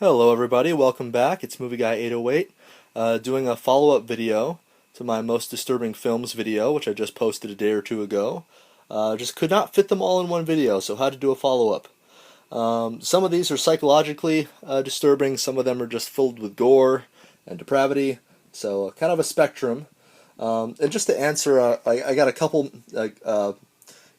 Hello everybody, welcome back. It's Movie Guy 808, doing a follow-up video to my most disturbing films video, which I just posted a day or two ago. Just could not fit them all in one video, so had to do a follow-up. Some of these are psychologically disturbing, some of them are just filled with gore and depravity, so kind of a spectrum. And just to answer, I got a couple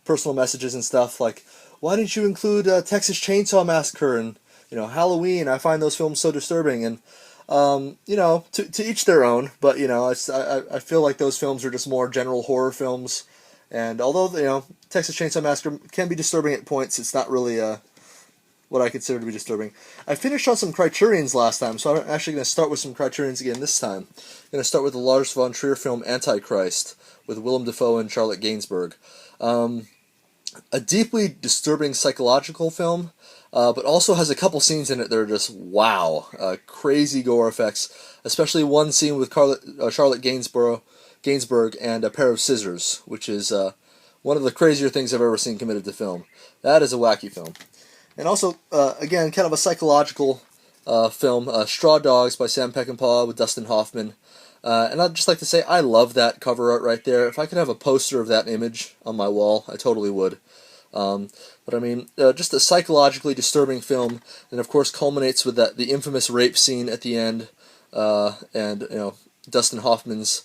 personal messages and stuff like, why didn't you include Texas Chainsaw Massacre and Halloween? I find those films so disturbing, and to each their own. But I feel like those films are just more general horror films. And although Texas Chainsaw Massacre can be disturbing at points, it's not really what I consider to be disturbing. I finished on some Criterions last time, so I'm actually going to start with some Criterions again this time. I'm going to start with the Lars von Trier film Antichrist with Willem Dafoe and Charlotte Gainsbourg. A deeply disturbing psychological film, but also has a couple scenes in it that are just wow, crazy gore effects, especially one scene with Charlotte Gainsbourg and a pair of scissors, which is one of the crazier things I've ever seen committed to film. That is a wacky film. And also, again, kind of a psychological film, Straw Dogs by Sam Peckinpah with Dustin Hoffman. And I'd just like to say I love that cover art right there. If I could have a poster of that image on my wall, I totally would. But I mean, just a psychologically disturbing film, and of course culminates with the infamous rape scene at the end, and Dustin Hoffman's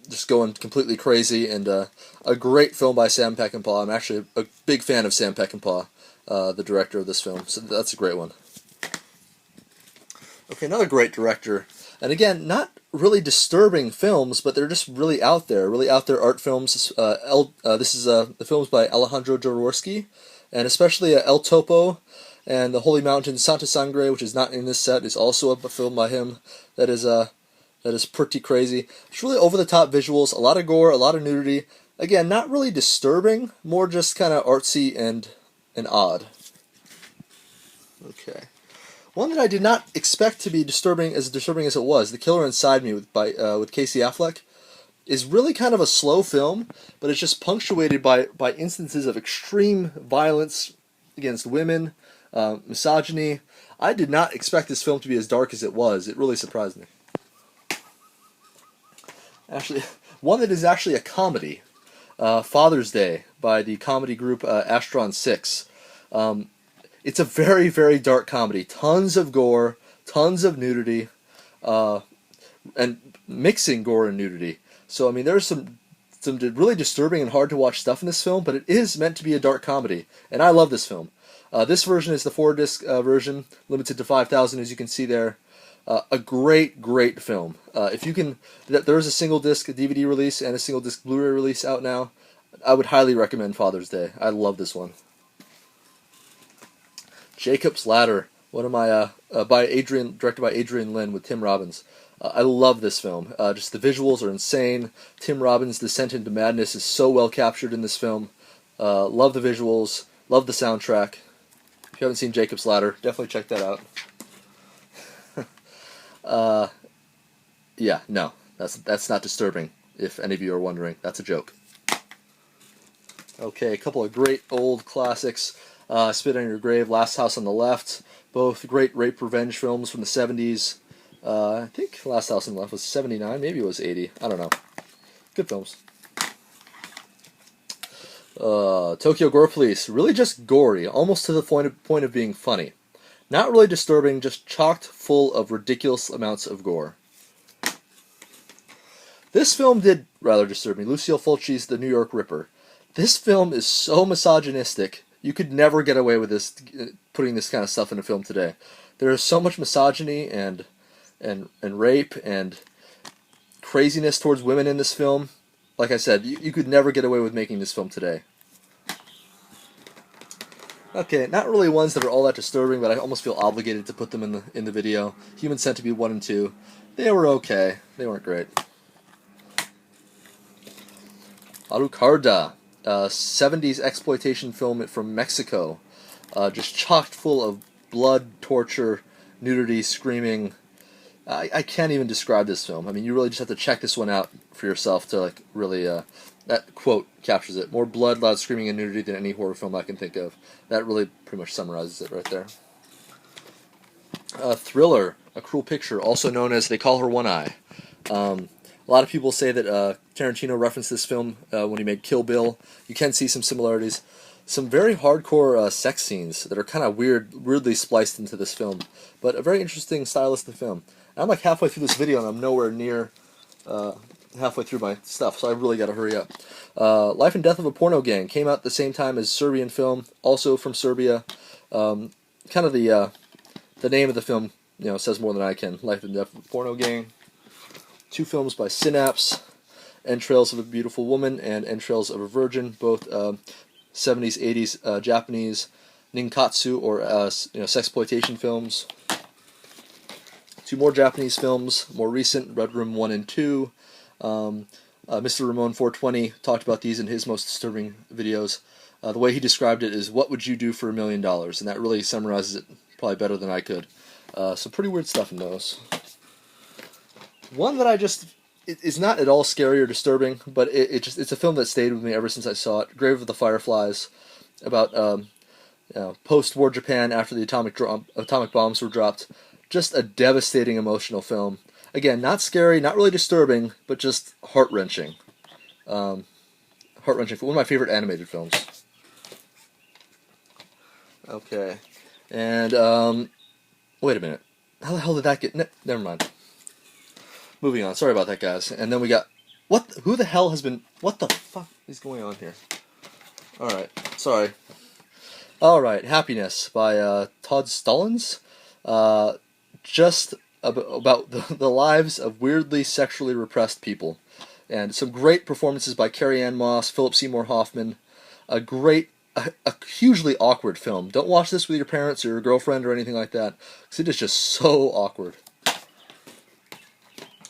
just going completely crazy, and a great film by Sam Peckinpah. I'm actually a big fan of Sam Peckinpah, the director of this film, so that's a great one. Okay, another great director, and again, not really disturbing films, but they're just really out there art films. This is the films by Alejandro Jodorowsky, and especially El Topo and The Holy Mountain Santa Sangre, which is not in this set, is also a film by him that is pretty crazy. It's really over-the-top visuals, a lot of gore, a lot of nudity. Again, not really disturbing, more just kind of artsy and odd. Okay. One that I did not expect to be disturbing as it was, The Killer Inside Me with Casey Affleck, is really kind of a slow film, but it's just punctuated by instances of extreme violence against women, misogyny. I did not expect this film to be as dark as it was. It really surprised me. Actually, one that is actually a comedy, Father's Day by the comedy group Astron 6. It's a very, very dark comedy. Tons of gore, tons of nudity, and mixing gore and nudity. So, I mean, there's some really disturbing and hard to watch stuff in this film, but it is meant to be a dark comedy, and I love this film. This version is the 4-disc version, limited to 5,000, as you can see there. A great, great film. If you can, there is a single-disc DVD release and a single-disc Blu-ray release out now. I would highly recommend Father's Day. I love this one. Jacob's Ladder, one of my directed by Adrian Lyne with Tim Robbins. I love this film. Just the visuals are insane. Tim Robbins' descent into madness is so well captured in this film. Love the visuals. Love the soundtrack. If you haven't seen Jacob's Ladder, definitely check that out. Yeah, no, that's not disturbing. If any of you are wondering, that's a joke. Okay, a couple of great old classics. Spit on Your Grave, Last House on the Left, both great rape revenge films from the 70s. I think Last House on the Left was 79, maybe it was 80, I don't know. Good films. Tokyo Gore Police, really just gory, almost to the point of being funny. Not really disturbing, just chocked full of ridiculous amounts of gore. This film did rather disturb me, Lucille Fulci's The New York Ripper. This film is so misogynistic. You could never get away with this, putting this kind of stuff in a film today. There is so much misogyny and rape and craziness towards women in this film. Like I said, you could never get away with making this film today. Okay, not really ones that are all that disturbing, but I almost feel obligated to put them in the video. Human Centipede 1 and 2. They were okay. They weren't great. Alucarda. 70s exploitation film from Mexico, just chocked full of blood, torture, nudity, screaming. I can't even describe this film. I mean, you really just have to check this one out for yourself to really. That quote captures it. More blood, loud screaming, and nudity than any horror film I can think of. That really pretty much summarizes it right there. Thriller, A Cruel Picture, also known as They Call Her One Eye. A lot of people say that Tarantino referenced this film when he made Kill Bill. You can see some similarities. Some very hardcore sex scenes that are kind of weirdly spliced into this film, but a very interesting stylistic film. And I'm like halfway through this video and I'm nowhere near halfway through my stuff, so I really got to hurry up. Life and Death of a Porno Gang came out at the same time as Serbian film, also from Serbia. Kind of the name of the film, says more than I can. Life and Death of a Porno Gang. 2 films by Synapse, Entrails of a Beautiful Woman and Entrails of a Virgin, both 70s, 80s Japanese ninkatsu or sexploitation films. 2 more Japanese films, more recent, Red Room 1 and 2. Mr. Ramon 420 talked about these in his most disturbing videos. The way he described it is, what would you do for $1 million? And that really summarizes it probably better than I could. So pretty weird stuff in those. One that is not at all scary or disturbing, but it's a film that stayed with me ever since I saw it. Grave of the Fireflies, about post-war Japan after the atomic bombs were dropped. Just a devastating emotional film. Again, not scary, not really disturbing, but just heart-wrenching. Heart-wrenching. One of my favorite animated films. Okay, and wait a minute. How the hell did that get? Never mind. Moving on. Sorry about that, guys. And then we got... Who the hell has been... What the fuck is going on here? Alright. Sorry. Alright. Happiness by Todd Stallings. Just about the lives of weirdly sexually repressed people. And some great performances by Carrie-Anne Moss, Philip Seymour Hoffman. A hugely awkward film. Don't watch this with your parents or your girlfriend or anything like that, because it is just so awkward.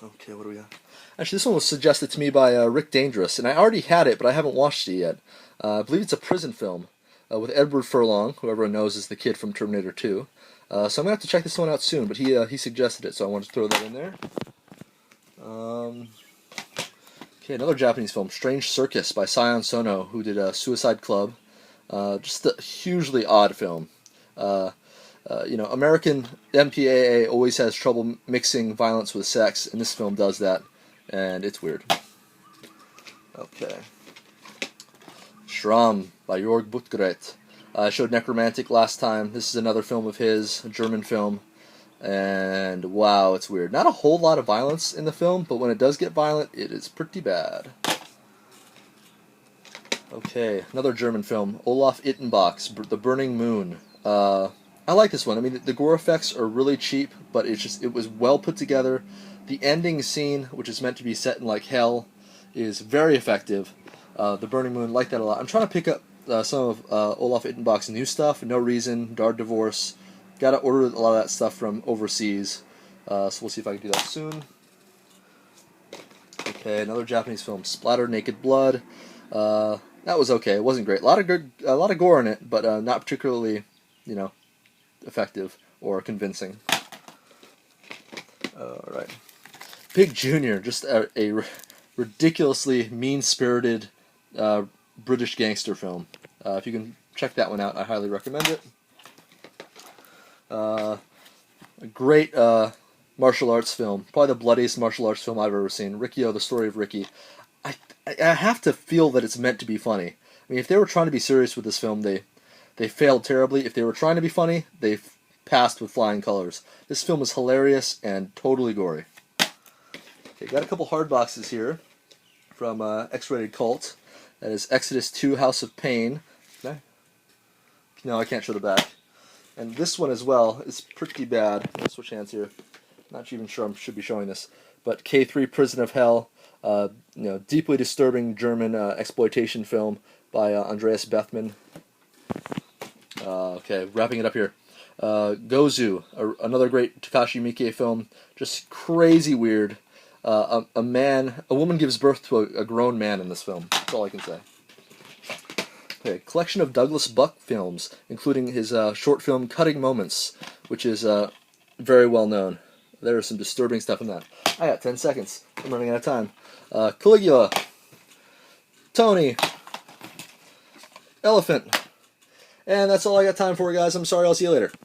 Okay, what do we got? Actually, this one was suggested to me by Rick Dangerous, and I already had it, but I haven't watched it yet. I believe it's a prison film with Edward Furlong, who everyone knows is the kid from Terminator 2. So I'm going to have to check this one out soon, but he suggested it, so I wanted to throw that in there. Okay, another Japanese film, Strange Circus by Sion Sono, who did Suicide Club. Just a hugely odd film. American MPAA always has trouble mixing violence with sex, and this film does that, and it's weird. Okay. Schramm by Jörg Buttgereit. I showed Necromantic last time. This is another film of his, a German film, and wow, it's weird. Not a whole lot of violence in the film, but when it does get violent, it is pretty bad. Okay, another German film, Olaf Ittenbach's The Burning Moon. I like this one. I mean, the gore effects are really cheap, but it was well put together. The ending scene, which is meant to be set in like hell, is very effective. The Burning Moon, like that a lot. I'm trying to pick up some of Olaf Ittenbach's new stuff. No Reason, Dard Divorce. Got to order a lot of that stuff from overseas. So we'll see if I can do that soon. Okay, another Japanese film, Splatter Naked Blood. That was okay. It wasn't great. A lot of gore in it, but not particularly, effective or convincing. Alright. Pig Jr., just a ridiculously mean-spirited British gangster film. If you can check that one out, I highly recommend it. A great martial arts film. Probably the bloodiest martial arts film I've ever seen. Riki-Oh, The Story of Ricky. I have to feel that it's meant to be funny. I mean, if they were trying to be serious with this film, they failed terribly. If they were trying to be funny, they passed with flying colors. This film is hilarious and totally gory. Okay, got a couple hard boxes here from X-Rated Cult. That is Exodus 2, House of Pain. Okay. No, I can't show the back. And this one as well is pretty bad. Let's switch hands here. Not even sure I should be showing this. But K3, Prison of Hell. Deeply disturbing German exploitation film by Andreas Bethmann. Okay, wrapping it up here. Gozu, another great Takashi Miike film. Just crazy weird. A woman gives birth to a grown man in this film. That's all I can say. Okay, collection of Douglas Buck films, including his short film Cutting Moments, which is very well known. There is some disturbing stuff in that. I got 10 seconds. I'm running out of time. Caligula. Tony. Elephant. And that's all I got time for, guys. I'm sorry. I'll see you later.